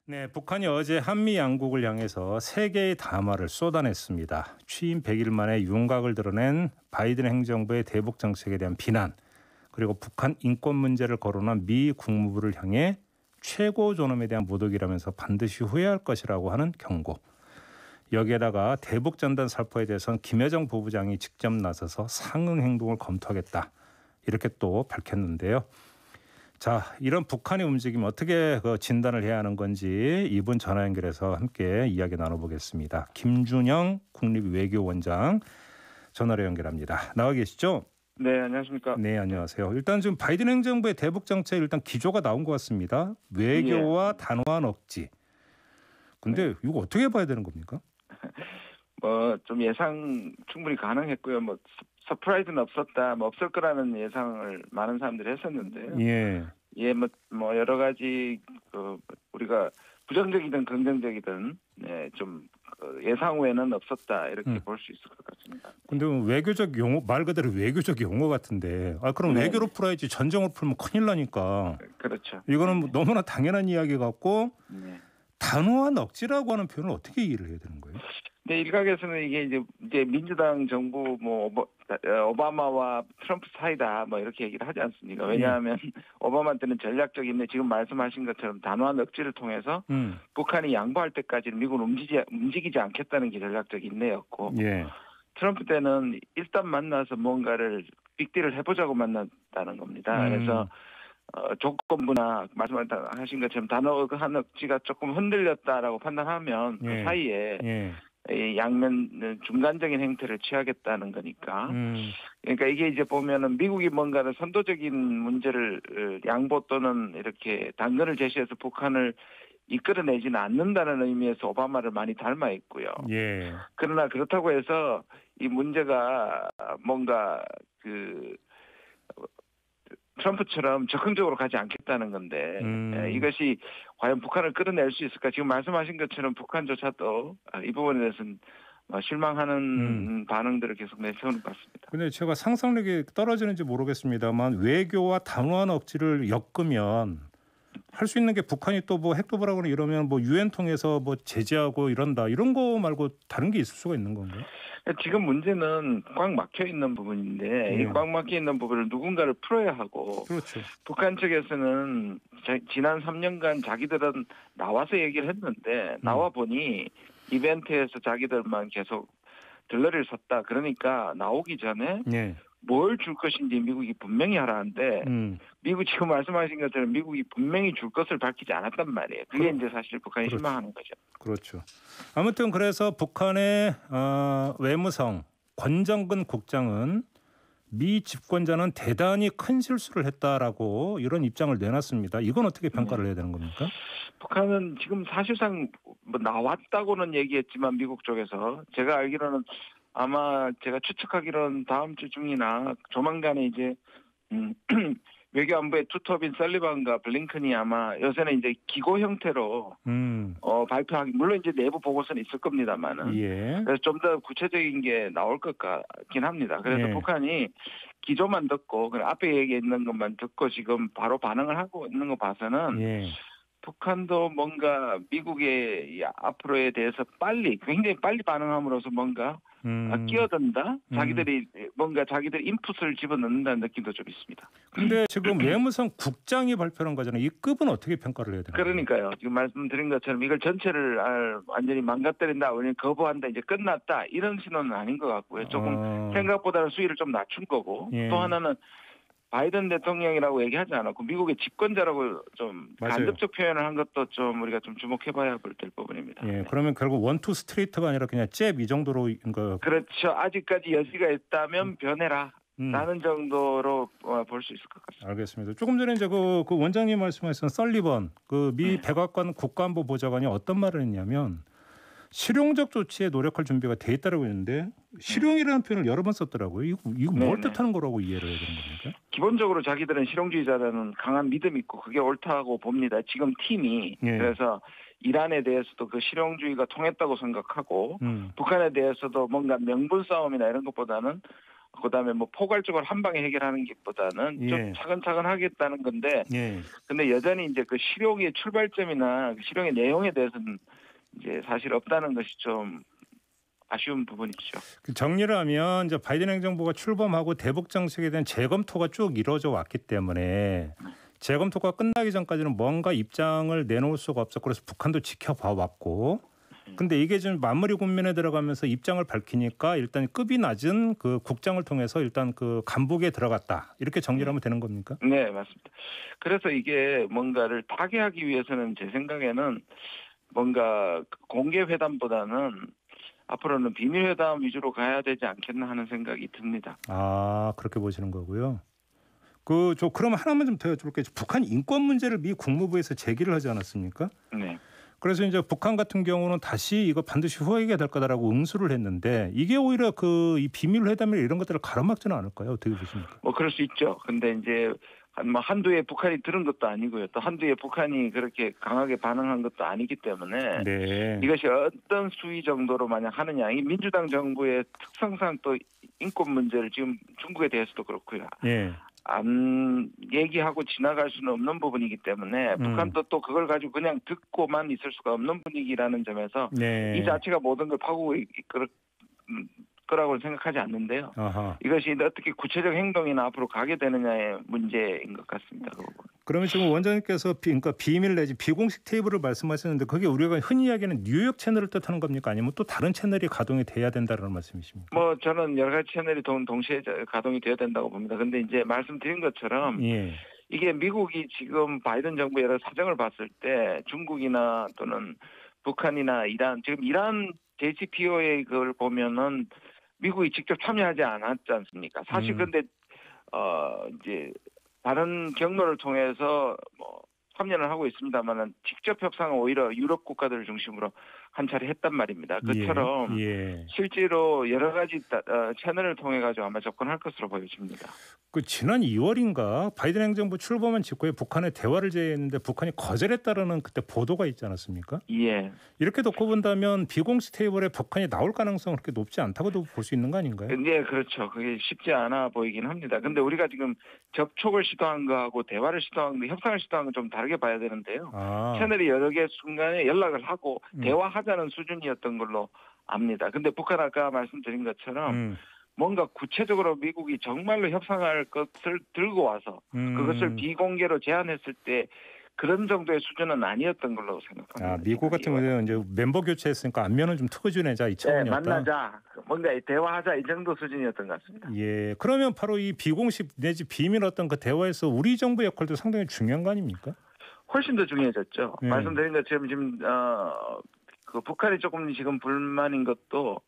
네, 북한이 어제 한미 양국을 향해서 세 개의 담화를 쏟아냈습니다. 취임 100일 만에 윤곽을 드러낸 바이든 행정부의 대북 정책에 대한 비난, 그리고 북한 인권 문제를 거론한 미 국무부를 향해 최고 존엄에 대한 모독이라면서 반드시 후회할 것이라고 하는 경고. 여기에다가 대북 전단 살포에 대해서는 김여정 부부장이 직접 나서서 상응 행동을 검토하겠다, 이렇게 또 밝혔는데요. 자, 이런 북한의 움직임 어떻게 진단을 해야 하는 건지 이분 전화 연결해서 함께 이야기 나눠보겠습니다. 김준영 국립외교원장 전화로 연결합니다. 나와 계시죠? 네, 안녕하십니까? 네, 안녕하세요. 일단 지금 바이든 행정부의 대북 정책 일단 기조가 나온 것 같습니다. 외교와 단호한 억지. 근데 이거 어떻게 봐야 되는 겁니까? 좀 예상 충분히 가능했고요. 서프라이즈는 없었다, 없을 거라는 예상을 많은 사람들이 했었는데요. 여러 가지 우리가 부정적이든 긍정적이든 좀 예상 외에는 없었다, 이렇게 볼 수 있을 것 같습니다. 근데 외교적 용어, 말 그대로 외교적 용어 같은데, 그럼 외교로 풀어야지 전쟁으로 풀면 큰일 나니까. 그렇죠. 이거는 너무나 당연한 이야기 같고, 단호한 억지라고 하는 표현을 어떻게 이해를 해야 되는 거예요? 네, 일각에서는 이게 이제 민주당 정부 오바마와 트럼프 사이다 이렇게 얘기를 하지 않습니까? 왜냐하면 오바마 때는 전략적 인내, 지금 말씀하신 것처럼 단호한 억지를 통해서 북한이 양보할 때까지는 미국은 움직이지 않겠다는 게 전략적 인내였고, 트럼프 때는 일단 만나서 뭔가를 빅딜을 해보자고 만났다는 겁니다. 그래서 조건부나 말씀하신 것처럼 단호한 억지가 조금 흔들렸다라고 판단하면 그 사이에 양면 중간적인 행태를 취하겠다는 거니까. 그러니까 이게 이제 보면은 미국이 뭔가를 선도적인 문제를 양보 또는 이렇게 단거를 제시해서 북한을 이끌어내지는 않는다는 의미에서 오바마를 많이 닮아 있고요. 그러나 그렇다고 해서 이 문제가 뭔가 트럼프처럼 적극적으로 가지 않겠다는 건데, 이것이 과연 북한을 끌어낼 수 있을까? 지금 말씀하신 것처럼 북한조차도 이 부분에 대해서는 실망하는 반응들을 계속 내세우는 것 같습니다. 근데 제가 상상력이 떨어지는지 모르겠습니다만, 외교와 단호한 억지를 엮으면 할 수 있는 게 북한이 또 핵도발하거나 이러면 유엔 통해서 제재하고 이런다, 이런 거 말고 다른 게 있을 수가 있는 건가요? 지금 문제는 꽉 막혀 있는 부분인데, 이 꽉 막혀 있는 부분을 누군가를 풀어야 하고, 그렇죠. 북한 측에서는 지난 3년간 자기들은 나와서 얘기를 했는데, 나와 보니 이벤트에서 자기들만 계속 들러리를 섰다. 그러니까 나오기 전에 뭘 줄 것인지 미국이 분명히 하라는데, 미국 지금 말씀하신 것처럼 미국이 분명히 줄 것을 밝히지 않았단 말이에요. 그게 이제 사실 북한이 실망하는 거죠. 그렇죠. 아무튼 그래서 북한의 외무성 권정근 국장은 미 집권자는 대단히 큰 실수를 했다라고 이런 입장을 내놨습니다. 이건 어떻게 평가를 해야 되는 겁니까? 북한은 지금 사실상 나왔다고는 얘기했지만 미국 쪽에서 제가 알기로는 아마 제가 추측하기로는 다음 주 중이나 조만간에 이제 외교안보의 투톱인 설리반과 블링컨이 아마 요새는 이제 기고 형태로 발표하기, 물론 이제 내부 보고서는 있을 겁니다만은 그래서 좀 더 구체적인 게 나올 것 같긴 합니다. 그래서 북한이 기조만 듣고 앞에 얘기했는 것만 듣고 지금 바로 반응을 하고 있는 거 봐서는 북한도 뭔가 미국의 앞으로에 대해서 굉장히 빨리 반응함으로써 뭔가 끼어든다? 자기들이 인풋을 집어넣는다는 느낌도 좀 있습니다. 그런데 지금 외무성 국장이 발표한 거잖아요. 이 급은 어떻게 평가를 해야 되나요? 그러니까요. 지금 말씀드린 것처럼 이걸 전체를 완전히 망가뜨린다, 아니면 거부한다, 이제 끝났다, 이런 신호는 아닌 것 같고요. 조금 생각보다는 수위를 좀 낮춘 거고, 또 하나는 바이든 대통령이라고 얘기하지 않았고 미국의 집권자라고 좀 간접적 표현을 한 것도 좀 우리가 좀 주목해봐야 될 부분입니다. 그러면 결국 원투 스트레이트가 아니라 그냥 잽 이 정도로 그렇죠. 아직까지 여지가 있다면 변해라 라는 정도로 볼 수 있을 것 같습니다. 알겠습니다. 조금 전에 이제 그 원장님 말씀하신 설리번 미 백악관 국가안보 보좌관이 어떤 말을 했냐면, 실용적 조치에 노력할 준비가 돼 있다고 했는데, 실용이라는 표현을 여러 번 썼더라고요. 이거 뭘 뜻하는 거라고 이해를 해야 되는 겁니까? 기본적으로 자기들은 실용주의자라는 강한 믿음이 있고 그게 옳다고 봅니다. 지금 팀이. 그래서 이란에 대해서도 그 실용주의가 통했다고 생각하고 북한에 대해서도 뭔가 명분 싸움이나 이런 것보다는 그다음에 뭐 포괄적으로 한 방에 해결하는 것보다는 좀 예. 차근차근 하겠다는 건데, 예. 근데 여전히 이제 그 실용의 출발점이나 그 실용의 내용에 대해서는 이제 사실 없다는 것이 좀 아쉬운 부분이죠. 그 정리를 하면 이제 바이든 행정부가 출범하고 대북 정책에 대한 재검토가 쭉 이루어져 왔기 때문에 재검토가 끝나기 전까지는 뭔가 입장을 내놓을 수가 없었고 그래서 북한도 지켜봐 왔고 근데 이게 좀 마무리 국면에 들어가면서 입장을 밝히니까 일단 급이 낮은 그 국장을 통해서 일단 그 간북에 들어갔다 이렇게 정리를 하면 되는 겁니까? 네, 맞습니다. 그래서 이게 뭔가를 타개하기 위해서는 제 생각에는 뭔가 공개 회담보다는 앞으로는 비밀 회담 위주로 가야 되지 않겠나 하는 생각이 듭니다. 아 그렇게 보시는 거고요. 그럼 하나만 좀 더 여쭤볼게요. 북한 인권 문제를 미 국무부에서 제기를 하지 않았습니까? 네. 그래서 이제 북한 같은 경우는 다시 이거 반드시 후회가 될 거다라고 응수를 했는데 이게 오히려 이 비밀 회담이나 이런 것들을 가로막지는 않을까요? 어떻게 보십니까? 뭐 그럴 수 있죠. 근데 이제 한두 해 북한이 들은 것도 아니고요. 또 한두 해 북한이 그렇게 강하게 반응한 것도 아니기 때문에 네. 이것이 어떤 수위 정도로 만약 하느냐. 이 민주당 정부의 특성상 또 인권 문제를 지금 중국에 대해서도 그렇고요. 예. 안 얘기하고 지나갈 수는 없는 부분이기 때문에 북한도 또 그걸 가지고 그냥 듣고만 있을 수가 없는 분위기라는 점에서 네. 이 자체가 모든 걸 파고고 거라고 생각하지 않는데요. 아하. 이것이 어떻게 구체적 행동이나 앞으로 가게 되느냐의 문제인 것 같습니다. 그 부분. 그러면 지금 원장님께서 그러니까 비밀 내지 비공식 테이블을 말씀하셨는데 그게 우리가 흔히 이야기하는 뉴욕 채널을 뜻하는 겁니까? 아니면 또 다른 채널이 가동이 돼야 된다는 말씀이십니까? 뭐 저는 여러 가지 채널이 동시에 가동이 돼야 된다고 봅니다. 근데 이제 말씀드린 것처럼 예. 이게 미국이 지금 바이든 정부 여러 사정을 봤을 때 중국이나 또는 북한이나 이란, 지금 이란 JCPOA 그걸 보면은 미국이 직접 참여하지 않았지 않습니까? 사실 근데 이제 다른 경로를 통해서 뭐 참여를 하고 있습니다만은 직접 협상은 오히려 유럽 국가들을 중심으로 한 차례 했단 말입니다. 그처럼 예. 실제로 여러 가지 채널을 통해 가지고 아마 접근할 것으로 보여집니다. 그 지난 2월인가 바이든 행정부 출범한 직후에 북한에 대화를 제의했는데 북한이 거절했다라는 그때 보도가 있지 않았습니까? 예. 이렇게 놓고 본다면 비공식 테이블에 북한이 나올 가능성은 그렇게 높지 않다고도 볼 수 있는 거 아닌가요? 네, 그렇죠. 그게 쉽지 않아 보이긴 합니다. 근데 우리가 지금 접촉을 시도한 거하고 대화를 시도한 거, 협상을 시도한 건 좀 다르게 봐야 되는데요. 아. 채널이 여러 개 순간에 연락을 하고 대화하자는 수준이었던 걸로 압니다. 근데 북한 아까 말씀드린 것처럼 뭔가 구체적으로 미국이 정말로 협상할 것을 들고 와서 그것을 비공개로 제안했을 때 그런 정도의 수준은 아니었던 걸로 생각합니다. 아, 미국 같은 경우는 이제 멤버 교체했으니까 안면을 좀 트어주내자 이 차원이었다. 네, 만나자, 뭔가 대화하자 이 정도 수준이었던 것 같습니다. 예, 그러면 바로 이 비공식 내지 비밀 어떤 그 대화에서 우리 정부 역할도 상당히 중요한 거 아닙니까? 훨씬 더 중요해졌죠. 네. 말씀드린 것처럼 지금 그 북한이 조금 지금 불만인 것도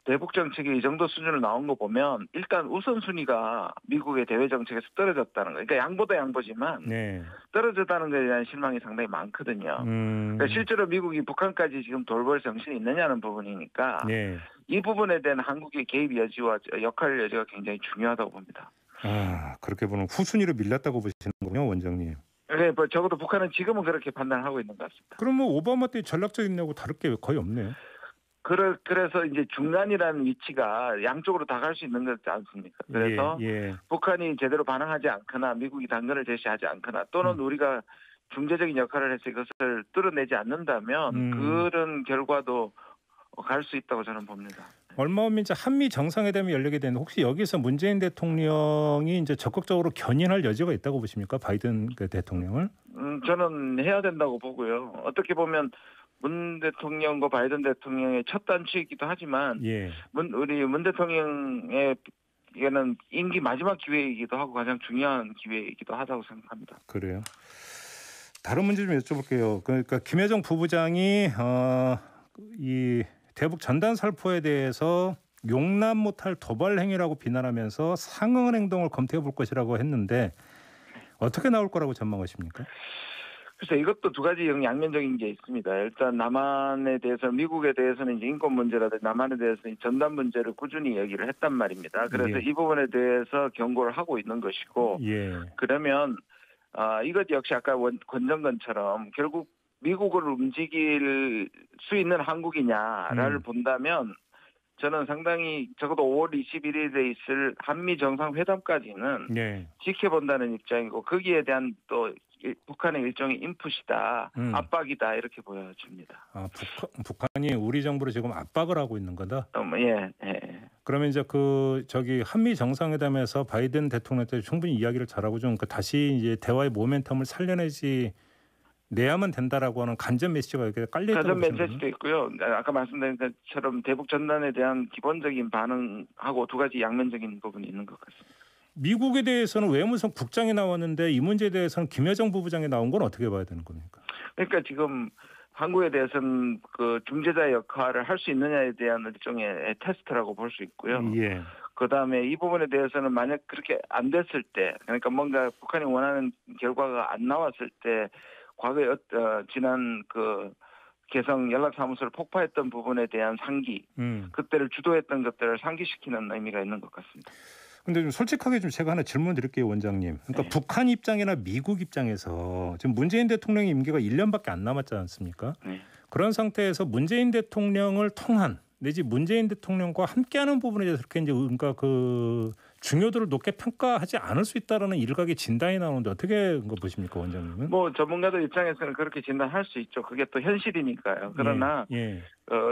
대북 정책이 이 정도 수준으로 나온 거 보면 일단 우선순위가 미국의 대외 정책에서 떨어졌다는 거. 그러니까 양보도 양보지만 네. 떨어졌다는 것에 대한 실망이 상당히 많거든요. 그러니까 실제로 미국이 북한까지 지금 돌볼 정신이 있느냐는 부분이니까 네. 이 부분에 대한 한국의 개입 여지와 역할 여지가 굉장히 중요하다고 봅니다. 아, 그렇게 보면 후순위로 밀렸다고 보시는군요, 원장님. 네, 뭐 적어도 북한은 지금은 그렇게 판단하고 있는 것 같습니다. 그럼 뭐 오바마 때 전략적인 내용하고 다를 게 거의 없네요. 그래서 이제 중간이라는 위치가 양쪽으로 다 갈 수 있는 거지 않습니까? 그래서 예. 북한이 제대로 반응하지 않거나 미국이 당근을 제시하지 않거나 또는 우리가 중재적인 역할을 해서 이것을 뚫어내지 않는다면 그런 결과도 갈 수 있다고 저는 봅니다. 얼마 후면 이제 한미 정상회담이 열리게 되는데 혹시 여기서 문재인 대통령이 이제 적극적으로 견인할 여지가 있다고 보십니까? 바이든 대통령을? 저는 해야 된다고 보고요. 어떻게 보면 문 대통령과 바이든 대통령의 첫 단추이기도 하지만 예. 우리 문 대통령의 이거는 임기 마지막 기회이기도 하고 가장 중요한 기회이기도 하다고 생각합니다. 그래요. 다른 문제 좀 여쭤볼게요. 그러니까 김여정 부부장이 이 대북 전단 살포에 대해서 용납 못할 도발 행위라고 비난하면서 상응한 행동을 검토해 볼 것이라고 했는데 어떻게 나올 거라고 전망하십니까? 글쎄 이것도 두 가지 양면적인 게 있습니다. 일단 남한에 대해서 미국에 대해서는 이제 인권 문제라든지 남한에 대해서는 전단 문제를 꾸준히 얘기를 했단 말입니다. 그래서 이 부분에 대해서 경고를 하고 있는 것이고 그러면 이것 역시 아까 권정근처럼 결국 미국을 움직일 수 있는 한국이냐를 본다면 저는 상당히 적어도 5월 21일에 있을 한미 정상회담까지는 네. 지켜본다는 입장이고 거기에 대한 또 북한의 일종의 인풋이다, 압박이다 이렇게 보여집니다. 아, 북한이 우리 정부를 지금 압박을 하고 있는 거다. 예. 그러면 이제 한미 정상회담에서 바이든 대통령한테 충분히 이야기를 잘하고 좀 다시 이제 대화의 모멘텀을 살려내지 내야만 된다라고 하는 간접 메시지가 이렇게 깔려 있다고 가전 보시는 메시지도 있고요. 아까 말씀드린 것처럼 대북 전단에 대한 기본적인 반응하고 두 가지 양면적인 부분이 있는 것 같습니다. 미국에 대해서는 외무성 국장이 나왔는데 이 문제에 대해서는 김여정 부부장이 나온 건 어떻게 봐야 되는 겁니까? 그러니까 지금 한국에 대해서는 그 중재자 역할을 할 수 있느냐에 대한 일종의 테스트라고 볼 수 있고요. 예. 그다음에 이 부분에 대해서는 만약 그렇게 안 됐을 때, 그러니까 뭔가 북한이 원하는 결과가 안 나왔을 때, 과거에 지난 그 개성 연락사무소를 폭파했던 부분에 대한 상기, 그때를 주도했던 것들을 상기시키는 의미가 있는 것 같습니다. 근데 좀 솔직하게 좀 제가 하나 질문 드릴게요, 원장님. 그러니까 네. 북한 입장이나 미국 입장에서 지금 문재인 대통령의 임기가 1년밖에 안 남았지 않습니까? 네. 그런 상태에서 문재인 대통령을 통한 내지 문재인 대통령과 함께하는 부분에 대해서 그렇게 이제 그러니까 그 중요도를 높게 평가하지 않을 수 있다라는 일각의 진단이 나오는데 어떻게 보십니까, 원장님은? 뭐 전문가들 입장에서는 그렇게 진단할 수 있죠. 그게 또 현실이니까요. 그러나 예.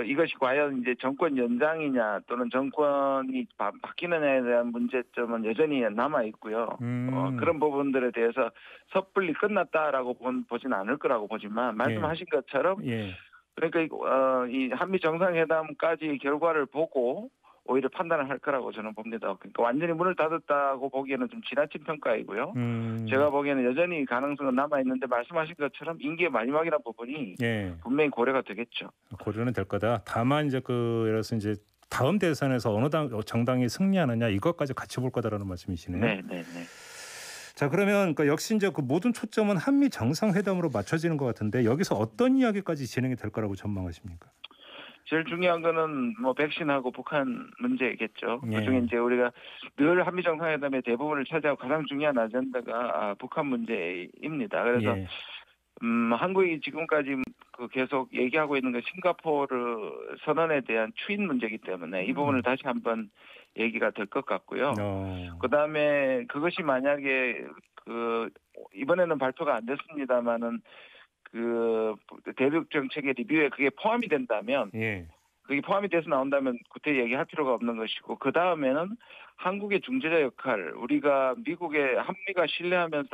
이것이 과연 이제 정권 연장이냐 또는 정권이 바뀌느냐에 대한 문제점은 여전히 남아 있고요. 그런 부분들에 대해서 섣불리 끝났다라고 보지는 않을 거라고 보지만 말씀하신 것처럼 그러니까 이 한미 정상회담까지 결과를 보고 오히려 판단을 할 거라고 저는 봅니다. 그러니까 완전히 문을 닫았다고 보기에는 좀 지나친 평가이고요. 제가 보기에는 여전히 가능성은 남아 있는데 말씀하신 것처럼 임기의 마지막이라는 부분이 분명히 고려가 되겠죠. 고려는 될 거다. 다만 이제 예를 들어서 이제 다음 대선에서 어느 정당이 승리하느냐 이것까지 같이 볼 거다라는 말씀이시네요. 네. 자, 그러면 역시 이제 그 모든 초점은 한미 정상회담으로 맞춰지는 것 같은데 여기서 어떤 이야기까지 진행이 될 거라고 전망하십니까? 제일 중요한 거는 뭐 백신하고 북한 문제겠죠. 예. 그중에 이제 우리가 늘 한미 정상회담의 대부분을 차지하고 가장 중요한 아젠다가 북한 문제입니다. 그래서 한국이 지금까지 계속 얘기하고 있는 거 싱가포르 선언에 대한 추인 문제이기 때문에 이 부분을 다시 한번 얘기가 될 것 같고요. 그다음에 그것이 만약에 이번에는 발표가 안 됐습니다만은 대북 정책의 리뷰에 그게 포함이 된다면, 그게 포함이 돼서 나온다면 그때 얘기할 필요가 없는 것이고, 그 다음에는 한국의 중재자 역할, 우리가 미국의 한미가 신뢰하면서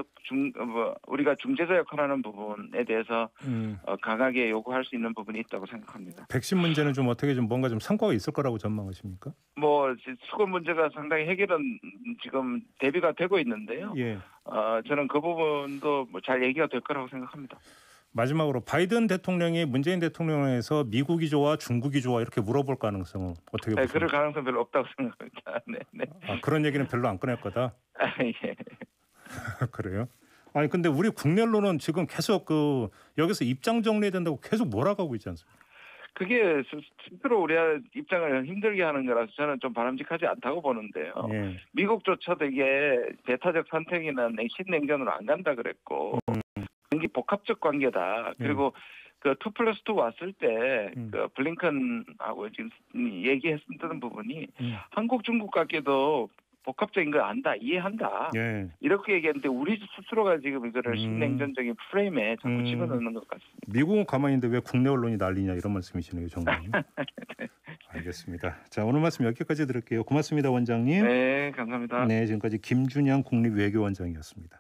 우리가 중재자 역할하는 부분에 대해서 강하게 요구할 수 있는 부분이 있다고 생각합니다. 백신 문제는 좀 어떻게 뭔가 좀 성과가 있을 거라고 전망하십니까? 뭐 수급 문제가 상당히 해결은 지금 대비가 되고 있는데요. 저는 그 부분도 잘 얘기가 될 거라고 생각합니다. 마지막으로 바이든 대통령이 문재인 대통령에서 미국이 좋아 중국이 좋아 이렇게 물어볼 가능성은 어떻게 보십니까? 그럴 가능성 별로 없다고 생각합니다. 네. 그런 얘기는 별로 안 꺼낼 거다? 예. 그래요? 아니 근데 우리 국내 언론은 지금 계속 여기서 입장 정리해야 된다고 계속 몰아가고 있지 않습니까? 그게 스스로 우리 입장을 힘들게 하는 거라서 저는 좀 바람직하지 않다고 보는데요. 미국조차도 이게 대타적 선택이나 신냉전으로 안 간다 그랬고 굉장히 복합적 관계다. 그리고 2+2 왔을 때 블링컨하고 지금 얘기했던 부분이 한국 중국 관계도 복합적인 걸 안다, 이해한다. 이렇게 얘기했는데 우리 스스로가 지금 이거를 신냉전적인 프레임에 자꾸 집어넣는 것 같습니다. 미국은 가만히 있는데 왜 국내 언론이 난리냐 이런 말씀이시네요, 정말요. 알겠습니다. 자, 오늘 말씀 여기까지 들을게요. 고맙습니다, 원장님. 네, 감사합니다. 네, 지금까지 김준양 국립외교원장이었습니다.